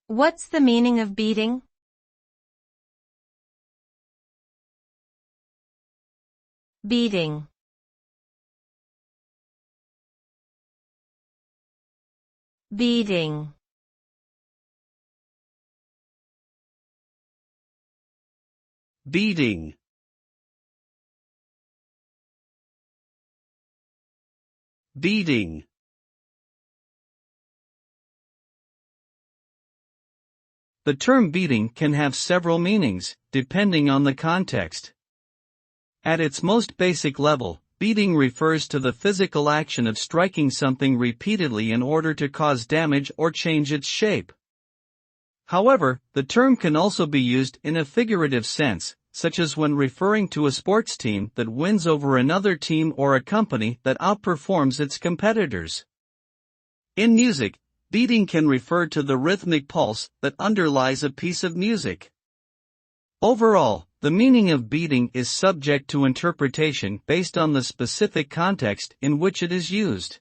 What's the meaning of beating? Beating. Beating. Beating. Beating. The term beating can have several meanings, depending on the context. At its most basic level, beating refers to the physical action of striking something repeatedly in order to cause damage or change its shape. However, the term can also be used in a figurative sense, such as when referring to a sports team that wins over another team or a company that outperforms its competitors. In music, beating can refer to the rhythmic pulse that underlies a piece of music. Overall, the meaning of beating is subject to interpretation based on the specific context in which it is used.